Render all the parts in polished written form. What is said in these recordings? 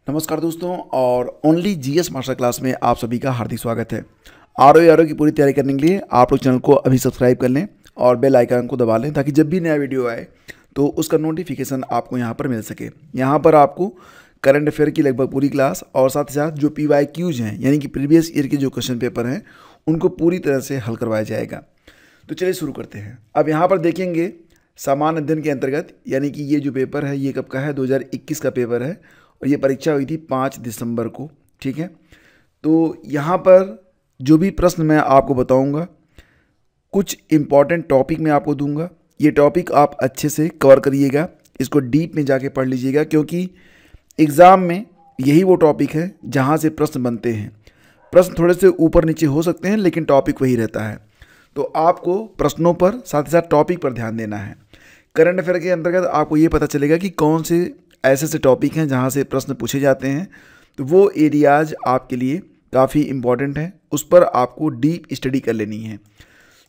नमस्कार दोस्तों, और ओनली जीएस मास्टर क्लास में आप सभी का हार्दिक स्वागत है। आरओ की पूरी तैयारी करने के लिए आप लोग चैनल को अभी सब्सक्राइब कर लें और बेल आइकन को दबा लें ताकि जब भी नया वीडियो आए तो उसका नोटिफिकेशन आपको यहाँ पर मिल सके। यहाँ पर आपको करंट अफेयर की लगभग पूरी क्लास और साथ ही साथ जो PYQs हैं यानी कि प्रीवियस ईयर के जो क्वेश्चन पेपर हैं उनको पूरी तरह से हल करवाया जाएगा। तो चलिए शुरू करते हैं। अब यहाँ पर देखेंगे सामान्य अध्ययन के अंतर्गत, यानी कि ये जो पेपर है ये कब का है, 2021 का पेपर है और ये परीक्षा हुई थी 5 दिसंबर को। ठीक है, तो यहाँ पर जो भी प्रश्न मैं आपको बताऊँगा कुछ इम्पॉर्टेंट टॉपिक मैं आपको दूंगा। ये टॉपिक आप अच्छे से कवर करिएगा, इसको डीप में जाके पढ़ लीजिएगा, क्योंकि एग्ज़ाम में यही वो टॉपिक है जहाँ से प्रश्न बनते हैं। प्रश्न थोड़े से ऊपर नीचे हो सकते हैं लेकिन टॉपिक वही रहता है। तो आपको प्रश्नों पर साथ ही साथ टॉपिक पर ध्यान देना है। करंट अफेयर के अंतर्गत आपको ये पता चलेगा कि कौन से ऐसे टॉपिक हैं जहाँ से प्रश्न पूछे जाते हैं, तो वो एरियाज आपके लिए काफ़ी इम्पॉर्टेंट हैं, उस पर आपको डीप स्टडी कर लेनी है।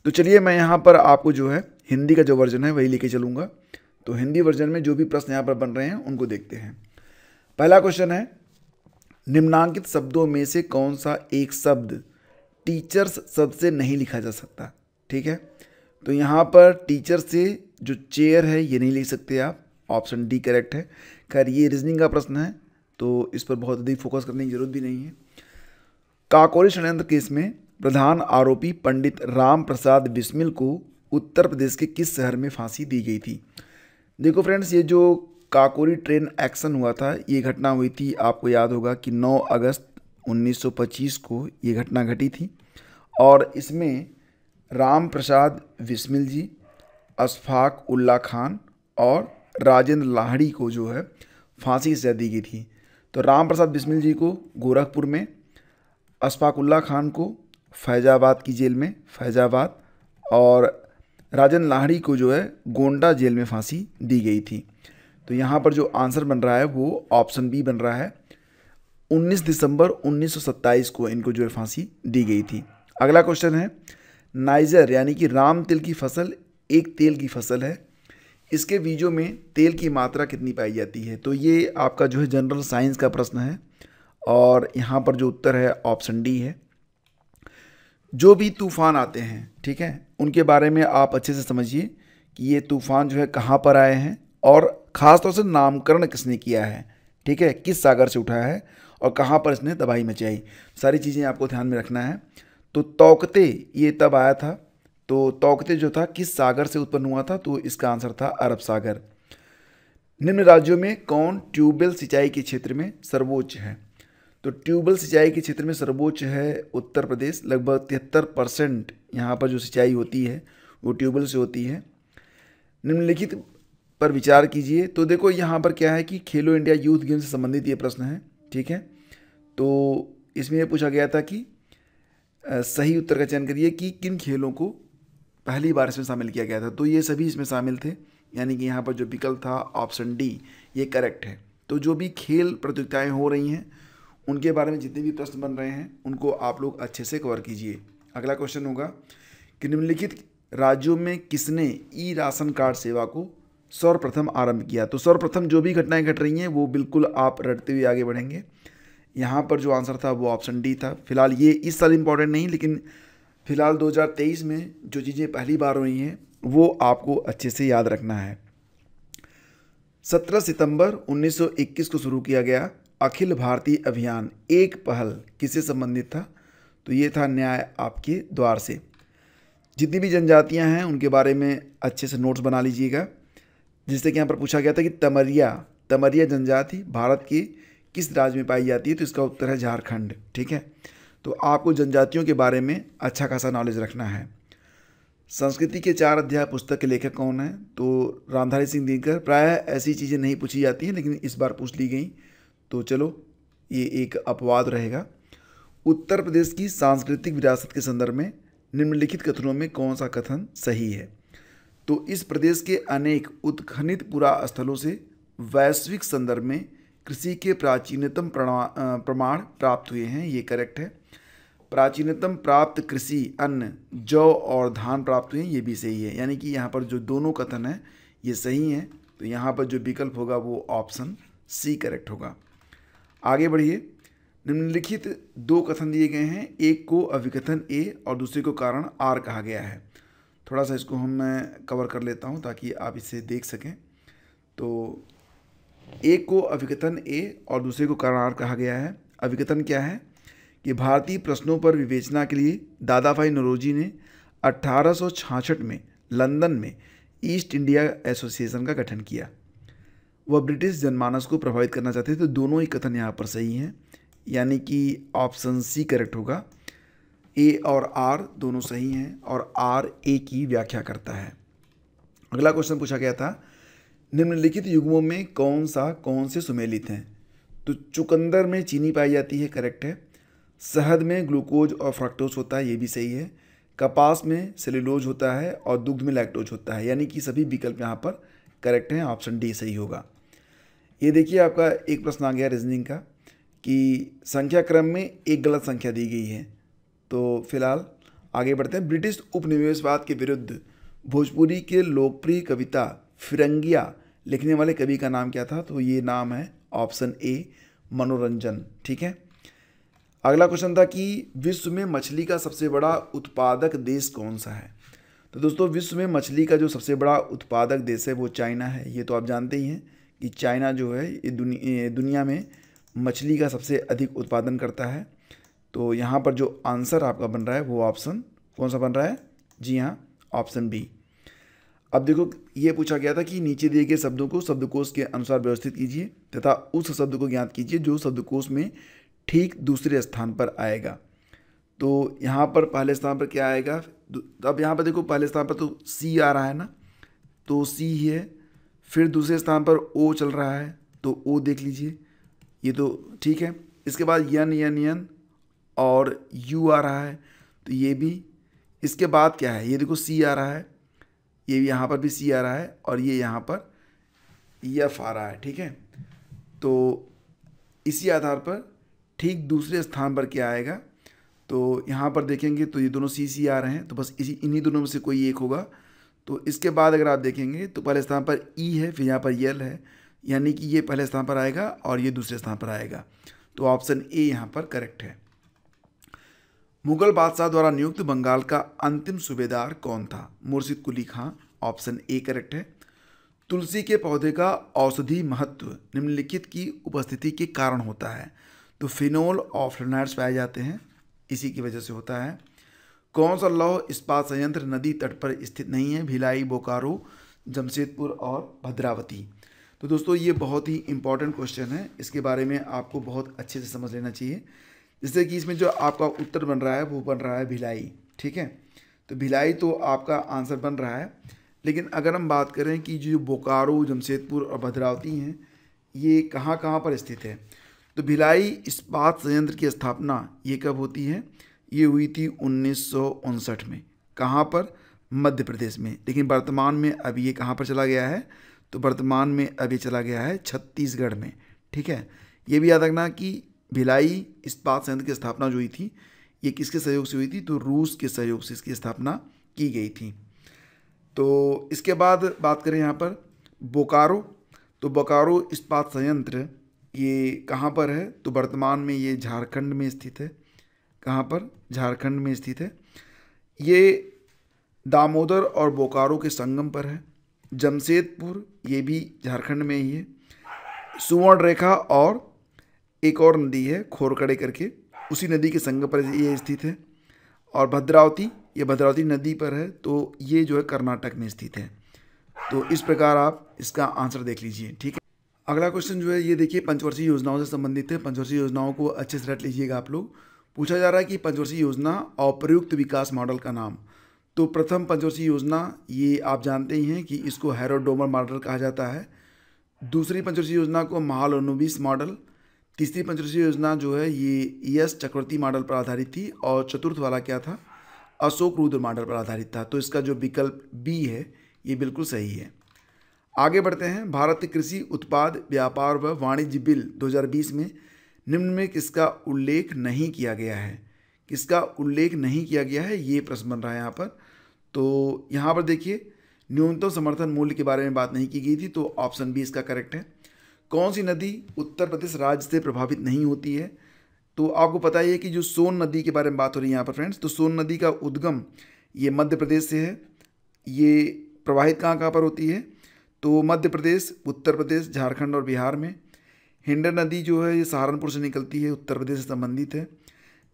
तो चलिए मैं यहाँ पर आपको जो है हिंदी का जो वर्जन है वही लेके चलूँगा। तो हिंदी वर्जन में जो भी प्रश्न यहाँ पर बन रहे हैं उनको देखते हैं। पहला क्वेश्चन है, निम्नांकित शब्दों में से कौन सा एक शब्द टीचर्स शब्द से नहीं लिखा जा सकता। ठीक है, तो यहाँ पर टीचर से जो चेयर है ये नहीं लिख सकते आप, ऑप्शन डी करेक्ट है। खैर ये रीजनिंग का प्रश्न है तो इस पर बहुत अधिक फोकस करने की जरूरत भी नहीं है। काकोरी षड्यंत्र केस में प्रधान आरोपी पंडित राम प्रसाद बिस्मिल को उत्तर प्रदेश के किस शहर में फांसी दी गई थी। देखो फ्रेंड्स, ये जो काकोरी ट्रेन एक्शन हुआ था ये घटना हुई थी, आपको याद होगा कि 9 अगस्त 1925 को ये घटना घटी थी और इसमें राम प्रसाद बिस्मिल जी, अशफाक उल्ला खान और राजेंद्र लाहिड़ी को जो है फांसी की सजा दी गई थी। तो राम प्रसाद बिस्मिल जी को गोरखपुर में, अशफाक उल्ला खान को फैजाबाद की जेल में, फैजाबाद, और राजेंद्र लाहिड़ी को जो है गोंडा जेल में फांसी दी गई थी। तो यहाँ पर जो आंसर बन रहा है वो ऑप्शन बी बन रहा है। 19 दिसंबर 1927 को इनको जो है फांसी दी गई थी। अगला क्वेश्चन है, नाइजर यानी कि राम तिल की फसल एक तेल की फसल है, इसके बीजों में तेल की मात्रा कितनी पाई जाती है। तो ये आपका जो है जनरल साइंस का प्रश्न है और यहाँ पर जो उत्तर है ऑप्शन डी है। जो भी तूफान आते हैं, ठीक है, उनके बारे में आप अच्छे से समझिए कि ये तूफान जो है कहाँ पर आए हैं और ख़ास तौर से नामकरण किसने किया है। ठीक है, किस सागर से उठा है और कहाँ पर इसने तबाही मचाई, सारी चीज़ें आपको ध्यान में रखना है। तो तौकते ये तब आया था, तो तौकते जो था किस सागर से उत्पन्न हुआ था, तो इसका आंसर था अरब सागर। निम्न राज्यों में कौन ट्यूबवेल सिंचाई के क्षेत्र में सर्वोच्च है। तो ट्यूबवेल सिंचाई के क्षेत्र में सर्वोच्च है उत्तर प्रदेश। लगभग 73% यहाँ पर जो सिंचाई होती है वो ट्यूबवेल से होती है। निम्नलिखित पर विचार कीजिए। तो देखो यहाँ पर क्या है कि खेलो इंडिया यूथ गेम से संबंधित ये प्रश्न है। ठीक है, तो इसमें यह पूछा गया था कि सही उत्तर का चयन करिए कि किन खेलों को पहली बार इसमें शामिल किया गया था। तो ये सभी इसमें शामिल थे, यानी कि यहाँ पर जो विकल्प था ऑप्शन डी ये करेक्ट है। तो जो भी खेल प्रतियोगिताएं हो रही हैं उनके बारे में जितने भी प्रश्न बन रहे हैं उनको आप लोग अच्छे से कवर कीजिए। अगला क्वेश्चन होगा कि निम्नलिखित राज्यों में किसने ई राशन कार्ड सेवा को सर्वप्रथम आरंभ किया। तो सर्वप्रथम जो भी घटनाएं घट रही हैं वो बिल्कुल आप रटते हुए आगे बढ़ेंगे। यहाँ पर जो आंसर था वो ऑप्शन डी था। फिलहाल ये इस साल इम्पॉर्टेंट नहीं, लेकिन फिलहाल 2023 में जो चीज़ें पहली बार हुई हैं वो आपको अच्छे से याद रखना है। 17 सितंबर 1921 को शुरू किया गया अखिल भारतीय अभियान एक पहल किससे संबंधित था। तो ये था न्याय आपके द्वार से। जितनी भी जनजातियां हैं उनके बारे में अच्छे से नोट्स बना लीजिएगा। जिससे कि यहाँ पर पूछा गया था कि तमरिया जनजाति भारत के किस राज्य में पाई जाती है, तो इसका उत्तर है झारखंड। ठीक है, तो आपको जनजातियों के बारे में अच्छा खासा नॉलेज रखना है। संस्कृति के 4 अध्याय पुस्तक के लेखक कौन है। तो रामधारी सिंह दिनकर। प्रायः ऐसी चीज़ें नहीं पूछी जाती हैं लेकिन इस बार पूछ ली गई, तो चलो ये एक अपवाद रहेगा। उत्तर प्रदेश की सांस्कृतिक विरासत के संदर्भ में निम्नलिखित कथनों में कौन सा कथन सही है। तो इस प्रदेश के अनेक उत्खनित पुरास्थलों से वैश्विक संदर्भ में कृषि के प्राचीनतम प्रमाण प्राप्त हुए हैं, ये करेक्ट है। प्राचीनतम प्राप्त कृषि अन्न जौ और धान प्राप्त हुए हैं, ये भी सही है। यानी कि यहाँ पर जो दोनों कथन हैं ये सही हैं। तो यहाँ पर जो विकल्प होगा वो ऑप्शन सी करेक्ट होगा। आगे बढ़िए। निम्नलिखित दो कथन दिए गए हैं, एक को अभिकथन ए और दूसरे को कारण आर कहा गया है। थोड़ा सा इसको मैं कवर कर लेता हूँ ताकि आप इसे देख सकें। तो एक को अभिकथन ए और दूसरे को कारण आर कहा गया है। अभिकथन क्या है कि भारतीय प्रश्नों पर विवेचना के लिए दादाभाई नौरोजी ने 1866 में लंदन में ईस्ट इंडिया एसोसिएशन का गठन किया। वह ब्रिटिश जनमानस को प्रभावित करना चाहते थे। तो दोनों ही कथन यहाँ पर सही हैं, यानी कि ऑप्शन सी करेक्ट होगा। ए और आर दोनों सही हैं और आर ए की व्याख्या करता है। अगला क्वेश्चन पूछा गया था, निम्नलिखित युग्मों में कौन से सुमेलित हैं? तो चुकंदर में चीनी पाई जाती है, करेक्ट है। शहद में ग्लूकोज और फ्रक्टोज होता है, ये भी सही है। कपास में सेलुलोज होता है और दुग्ध में लैक्टोज होता है, यानी कि सभी विकल्प यहाँ पर करेक्ट हैं। ऑप्शन डी सही होगा। ये देखिए आपका एक प्रश्न आ गया रीजनिंग का कि संख्या क्रम में एक गलत संख्या दी गई है। तो फिलहाल आगे बढ़ते हैं। ब्रिटिश उपनिवेशवाद के विरुद्ध भोजपुरी के लोकप्रिय कविता फिरंगिया लिखने वाले कवि का नाम क्या था? तो ये नाम है ऑप्शन ए मनोरंजन। ठीक है। अगला क्वेश्चन था कि विश्व में मछली का सबसे बड़ा उत्पादक देश कौन सा है? तो दोस्तों विश्व में मछली का जो सबसे बड़ा उत्पादक देश है वो चाइना है। ये तो आप जानते ही हैं कि चाइना जो है ये दुनिया में मछली का सबसे अधिक उत्पादन करता है। तो यहाँ पर जो आंसर आपका बन रहा है वो ऑप्शन कौन सा बन रहा है? जी हाँ, ऑप्शन बी। अब देखो ये पूछा गया था कि नीचे दिए गए शब्दों को शब्दकोश के अनुसार व्यवस्थित कीजिए तथा उस शब्द को ज्ञात कीजिए जो शब्दकोश में ठीक दूसरे स्थान पर आएगा। तो यहाँ पर पहले स्थान पर क्या आएगा? अब यहाँ पर देखो पहले स्थान पर तो सी आ रहा है ना, तो सी ही है। फिर दूसरे स्थान पर ओ चल रहा है, तो ओ देख लीजिए, ये तो ठीक है। इसके बाद यन यन यन और यू आ रहा है, तो ये भी। इसके बाद क्या है? ये देखो सी आ रहा है, ये यहाँ पर भी सी आ रहा है और ये यहाँ पर यफ आ रहा है। ठीक है। तो इसी आधार पर ठीक दूसरे स्थान पर क्या आएगा? तो यहाँ पर देखेंगे तो ये दोनों सी आ रहे हैं, तो बस इन्हीं दोनों में से कोई एक होगा। तो इसके बाद अगर आप देखेंगे तो पहले स्थान पर ई है, फिर यहाँ पर यल है, यानी कि ये पहले स्थान पर आएगा और ये दूसरे स्थान पर आएगा। तो ऑप्शन ए यहाँ पर करेक्ट है। मुगल बादशाह द्वारा नियुक्त बंगाल का अंतिम सूबेदार कौन था? मुर्शिद कुली खां। ऑप्शन ए करेक्ट है। तुलसी के पौधे का औषधि महत्व निम्नलिखित की उपस्थिति के कारण होता है। तो फिनोल और फ्लोराइड्स पाए जाते हैं, इसी की वजह से होता है। कौन सा लौह इस्पात संयंत्र नदी तट पर स्थित नहीं है? भिलाई, बोकारो, जमशेदपुर और भद्रावती। तो दोस्तों ये बहुत ही इंपॉर्टेंट क्वेश्चन है, इसके बारे में आपको बहुत अच्छे से समझ लेना चाहिए। जिससे कि इसमें जो आपका उत्तर बन रहा है वो बन रहा है भिलाई। ठीक है। तो भिलाई तो आपका आंसर बन रहा है, लेकिन अगर हम बात करें कि जो बोकारो, जमशेदपुर और भद्रावती हैं ये कहाँ कहाँ पर स्थित है, तो भिलाई इस्पात संयंत्र की स्थापना ये कब होती है? ये हुई थी 1959 में। कहाँ पर? मध्य प्रदेश में। लेकिन वर्तमान में अभी ये कहाँ पर चला गया है? तो वर्तमान में अभी चला गया है छत्तीसगढ़ में। ठीक है। ये भी याद रखना कि भिलाई इस्पात संयंत्र की स्थापना जो हुई थी ये किसके सहयोग से हुई थी? तो रूस के सहयोग से इसकी स्थापना की गई थी। तो इसके बाद बात करें यहाँ पर बोकारो, तो बोकारो इस्पात संयंत्र ये कहाँ पर है? तो वर्तमान में ये झारखंड में स्थित है। कहाँ पर? झारखंड में स्थित है। ये दामोदर और बोकारो के संगम पर है। जमशेदपुर ये भी झारखंड में ही है। सुवर्ण रेखा और एक और नदी है खोरकड़े करके, उसी नदी के संगम पर ये स्थित है। और भद्रावती, ये भद्रावती नदी पर है, तो ये जो है कर्नाटक में स्थित है। तो इस प्रकार आप इसका आंसर देख लीजिए। ठीक है। अगला क्वेश्चन जो है ये देखिए पंचवर्षीय योजनाओं से संबंधित है। पंचवर्षीय योजनाओं को अच्छे से रट लीजिएगा आप लोग। पूछा जा रहा है कि पंचवर्षीय योजना और प्रयुक्त विकास मॉडल का नाम। तो प्रथम पंचवर्षीय योजना ये आप जानते ही हैं कि इसको हैरोड-डोमर मॉडल कहा जाता है। दूसरी पंचवर्षीय योजना को महालनोबिस मॉडल। तीसरी पंचवर्षीय योजना जो है ये एस चक्रवर्ती मॉडल पर आधारित थी। और चतुर्थ वाला क्या था? अशोक रुद्र मॉडल पर आधारित था। तो इसका जो विकल्प बी है ये बिल्कुल सही है। आगे बढ़ते हैं। भारत कृषि उत्पाद व्यापार व वाणिज्य बिल 2020 में निम्न में किसका उल्लेख नहीं किया गया है? किसका उल्लेख नहीं किया गया है ये प्रश्न बन रहा है यहाँ पर। तो यहाँ पर देखिए न्यूनतम समर्थन मूल्य के बारे में बात नहीं की गई थी, तो ऑप्शन बी इसका करेक्ट है। कौन सी नदी उत्तर प्रदेश राज्य से प्रभावित नहीं होती है? तो आपको पता ही है कि जो सोन नदी के बारे में बात हो रही है यहाँ पर फ्रेंड्स, तो सोन नदी का उद्गम ये मध्य प्रदेश से है। ये प्रवाहित कहाँ कहाँ पर होती है? तो मध्य प्रदेश, उत्तर प्रदेश, झारखंड और बिहार में। हिंडन नदी जो है ये सहारनपुर से निकलती है, उत्तर प्रदेश से संबंधित है।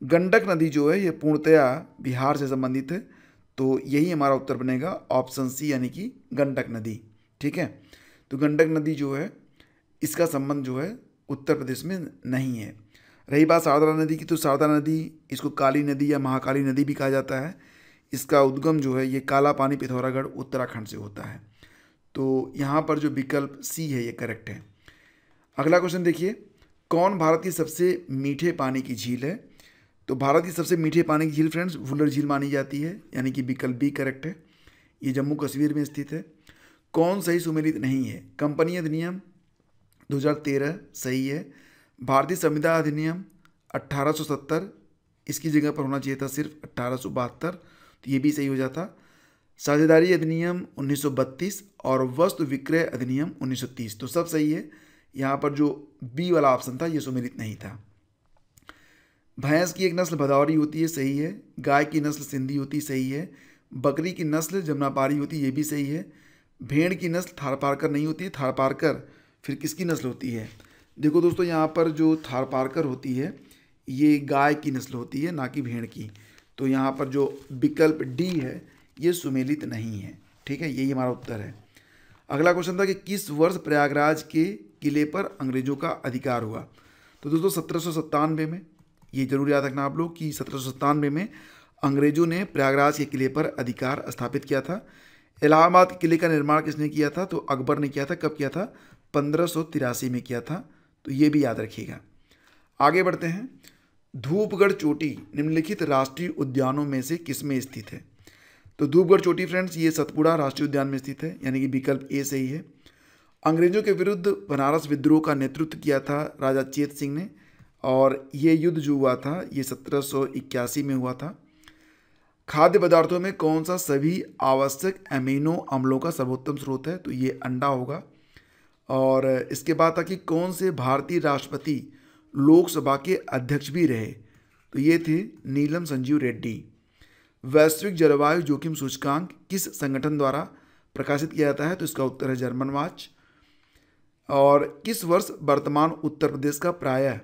गंडक नदी जो है ये पूर्णतया बिहार से संबंधित है। तो यही हमारा उत्तर बनेगा ऑप्शन सी, यानी कि गंडक नदी। ठीक है, तो गंडक नदी जो है इसका संबंध जो है उत्तर प्रदेश में नहीं है। रही बात शारदा नदी की, तो शारदा नदी इसको काली नदी या महाकाली नदी भी कहा जाता है। इसका उद्गम जो है ये काला पानी पिथौरागढ़ उत्तराखंड से होता है। तो यहाँ पर जो विकल्प सी है ये करेक्ट है। अगला क्वेश्चन देखिए, कौन भारत की सबसे मीठे पानी की झील है? तो भारत की सबसे मीठे पानी की झील फ्रेंड्स वुलर झील मानी जाती है, यानी कि विकल्प बी करेक्ट है। ये जम्मू कश्मीर में स्थित है। कौन सही सुमेलित नहीं है? कंपनी अधिनियम 2013 सही है। भारतीय संविधान अधिनियम 1870 इसकी जगह पर होना चाहिए था सिर्फ 1872, तो ये भी सही हो जाता। साझेदारी अधिनियम 1932 और वस्तु विक्रय अधिनियम 1930, तो सब सही है। यहाँ पर जो बी वाला ऑप्शन था ये सुमेलित नहीं था। भैंस की एक नस्ल भदौरी होती है, सही है। गाय की नस्ल सिंधी होती, सही है। बकरी की नस्ल जमुनापारी होती, ये भी सही है। भेड़ की नस्ल थारपारकर नहीं होती है। थारपारकर फिर किसकी नस्ल होती है? देखो दोस्तों, यहाँ पर जो थारपारकर होती है ये गाय की नस्ल होती है, ना कि भेड़ की। तो यहाँ पर जो विकल्प डी है ये सुमेलित नहीं है। ठीक है, यही हमारा उत्तर है। अगला क्वेश्चन था कि किस वर्ष प्रयागराज के किले पर अंग्रेजों का अधिकार हुआ? तो दोस्तों 1797 में, ये जरूर याद रखना आप लोग कि 1797 में अंग्रेजों ने प्रयागराज के किले पर अधिकार स्थापित किया था। इलाहाबाद के किले का निर्माण किसने किया था? तो अकबर ने किया था। कब किया था? 1583 में किया था। तो ये भी याद रखिएगा। आगे बढ़ते हैं। धूपगढ़ चोटी निम्नलिखित राष्ट्रीय उद्यानों में से किसमें स्थित है? तो धूपगढ़ चोटी फ्रेंड्स ये सतपुड़ा राष्ट्रीय उद्यान में स्थित है, यानी कि विकल्प ए सही है। अंग्रेजों के विरुद्ध बनारस विद्रोह का नेतृत्व किया था राजा चेत सिंह ने, और ये युद्ध जो हुआ था ये 1781 में हुआ था। खाद्य पदार्थों में कौन सा सभी आवश्यक अमीनो अम्लों का सर्वोत्तम स्रोत है? तो ये अंडा होगा। और इसके बाद था कि कौन से भारतीय राष्ट्रपति लोकसभा के अध्यक्ष भी रहे? तो ये थे नीलम संजीव रेड्डी। वैश्विक जलवायु जोखिम सूचकांक किस संगठन द्वारा प्रकाशित किया जाता है? तो इसका उत्तर है जर्मन वॉच। और किस वर्ष वर्तमान उत्तर प्रदेश का प्रायः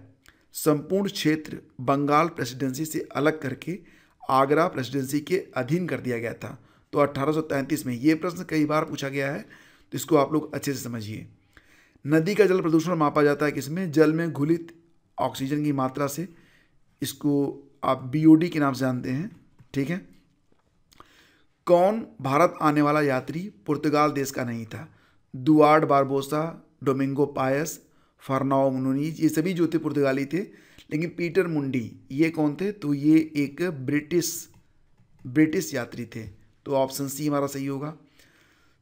संपूर्ण क्षेत्र बंगाल प्रेसिडेंसी से अलग करके आगरा प्रेसिडेंसी के अधीन कर दिया गया था? तो 1833 में। ये प्रश्न कई बार पूछा गया है, तो इसको आप लोग अच्छे से समझिए। नदी का जल प्रदूषण मापा जाता है किसमें? जल में घुलित ऑक्सीजन की मात्रा से। इसको आप बीओडी के नाम से जानते हैं। ठीक है। कौन भारत आने वाला यात्री पुर्तगाल देश का नहीं था? दुआर्ड बारबोसा, डोमिंगो पायस, फर्नाओ मुनीज, ये सभी जो थे पुर्तगाली थे। लेकिन पीटर मुंडी ये कौन थे? तो ये एक ब्रिटिश यात्री थे। तो ऑप्शन सी हमारा सही होगा।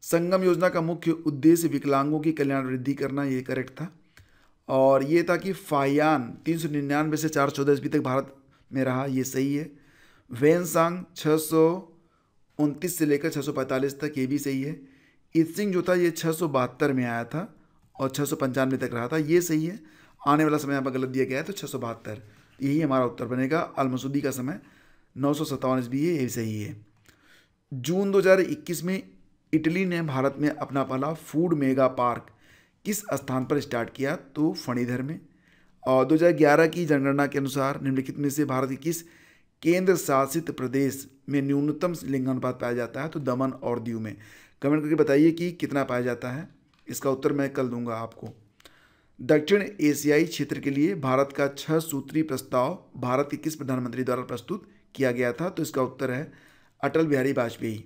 संगम योजना का मुख्य उद्देश्य विकलांगों की कल्याण वृद्धि करना, ये करेक्ट था। और ये था कि फायान 399 से 414 ईस्वी तक भारत में रहा, ये सही है। वेनसांग 629 से लेकर 645 तक, ये भी सही है। इत्सिंग जो था ये 672 में आया था और 695 तक रहा था, ये सही है। आने वाला समय यहाँ पर गलत दिया गया है, तो 672, यही हमारा उत्तर बनेगा। अलमसूदी का समय 957 ईस्वी है, ये सही है। जून 2021 में इटली ने भारत में अपना पहला फूड मेगा पार्क किस स्थान पर स्टार्ट किया? तो फणीधर में। और 2011 की जनगणना के अनुसार निम्नलिखित में से भारत के किस केंद्र शासित प्रदेश में न्यूनतम लिंगानुपात पाया जाता है? तो दमन और दीव में। कमेंट करके बताइए कि कितना पाया जाता है। इसका उत्तर मैं कल दूंगा आपको। दक्षिण एशियाई क्षेत्र के लिए भारत का 6 सूत्री प्रस्ताव भारत के किस प्रधानमंत्री द्वारा प्रस्तुत किया गया था? तो इसका उत्तर है अटल बिहारी वाजपेयी।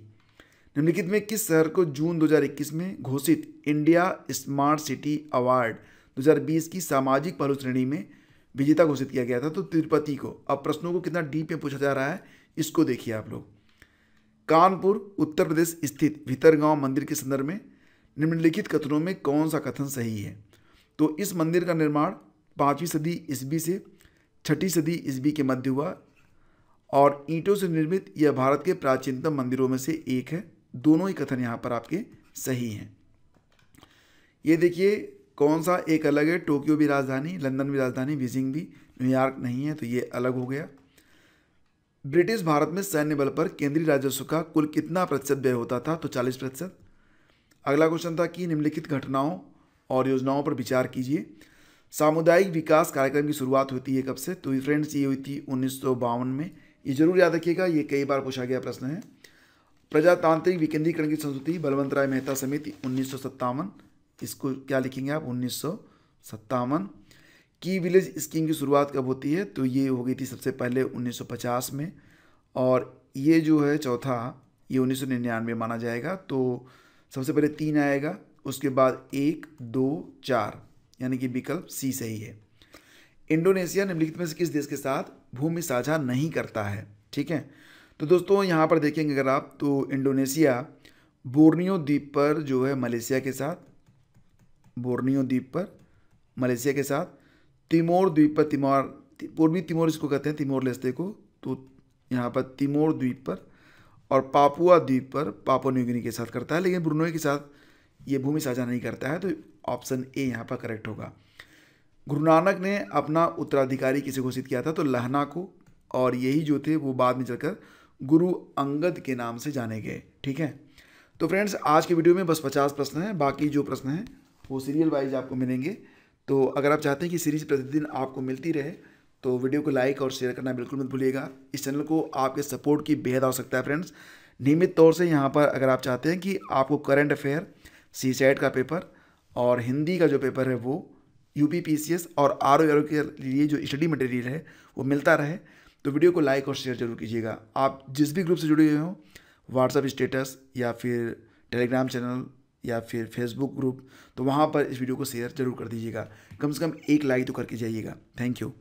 निम्नलिखित में किस शहर को जून 2021 में घोषित इंडिया स्मार्ट सिटी अवार्ड 2020 की सामाजिक पहलू श्रेणी में विजेता घोषित किया गया था? तो तिरुपति को। अब प्रश्नों को कितना डीप में पूछा जा रहा है इसको देखिए आप लोग। कानपुर उत्तर प्रदेश स्थित भितरगांव मंदिर के संदर्भ में निम्नलिखित कथनों में कौन सा कथन सही है? तो इस मंदिर का निर्माण 5वीं सदी ईस्वी से 6ठी सदी ईस्वी के मध्य हुआ और ईंटों से निर्मित यह भारत के प्राचीनतम मंदिरों में से एक है। दोनों ही कथन यहाँ पर आपके सही हैं। ये देखिए कौन सा एक अलग है? टोक्यो भी राजधानी, लंदन भी राजधानी, बीजिंग भी, न्यूयॉर्क नहीं है, तो ये अलग हो गया। ब्रिटिश भारत में सैन्य बल पर केंद्रीय राजस्व का कुल कितना प्रतिशत व्यय होता था? तो 40%। अगला क्वेश्चन था कि निम्नलिखित घटनाओं और योजनाओं पर विचार कीजिए। सामुदायिक विकास कार्यक्रम की शुरुआत होती है कब से? तो फ्रेंड्स ये हुई थी 1952 में। ये जरूर याद रखिएगा, ये कई बार पूछा गया प्रश्न है। प्रजातांत्रिक विकेंद्रीकरण की संस्कृति, बलवंत राय मेहता समिति, 1957। इसको क्या लिखेंगे आप? 1957। की विलेज स्कीम की शुरुआत कब होती है? तो ये हो गई थी सबसे पहले 1950 में, और ये जो है चौथा, ये 1999 माना जाएगा। तो सबसे पहले 3 आएगा, उसके बाद 1, 2, 4, यानी कि विकल्प सी सही है। इंडोनेशिया निम्नलिखित में से किस देश के साथ भूमि साझा नहीं करता है? ठीक है, तो दोस्तों यहाँ पर देखेंगे अगर आप, तो इंडोनेशिया बोर्नियो द्वीप पर जो है मलेशिया के साथ, बोर्नियो द्वीप पर मलेशिया के साथ, तिमोर द्वीप पर, पूर्वी तिमोर इसको कहते हैं, तिमोर लेस्ते को, तो यहाँ पर तिमोर द्वीप पर, और पापुआ द्वीप पर पापुआ न्यू गिनी के साथ करता है, लेकिन ब्रुनोई के साथ ये भूमि साझा नहीं करता है। तो ऑप्शन ए यहाँ पर करेक्ट होगा। गुरु नानक ने अपना उत्तराधिकारी किसे घोषित किया था? तो लहना को, और यही जो थे वो बाद में चलकर गुरु अंगद के नाम से जाने गए। ठीक है, तो फ्रेंड्स आज की वीडियो में बस 50 प्रश्न हैं, बाकी जो प्रश्न हैं वो सीरियल वाइज आपको मिलेंगे। तो अगर आप चाहते हैं कि सीरीज प्रतिदिन आपको मिलती रहे तो वीडियो को लाइक और शेयर करना बिल्कुल मत भूलिएगा। इस चैनल को आपके सपोर्ट की बेहद आवश्यकता है फ्रेंड्स। नियमित तौर से यहाँ पर अगर आप चाहते हैं कि आपको करंट अफेयर, सीसैट का पेपर और हिंदी का जो पेपर है वो, यूपी पीसीएस और आरओ के लिए जो स्टडी मटेरियल है वो मिलता रहे, तो वीडियो को लाइक और शेयर जरूर कीजिएगा। आप जिस भी ग्रुप से जुड़े हुए हों, व्हाट्सएप स्टेटस या फिर टेलीग्राम चैनल या फिर फेसबुक ग्रुप, तो वहाँ पर इस वीडियो को शेयर जरूर कर दीजिएगा। कम से कम एक लाइक तो करके जाइएगा। Thank you.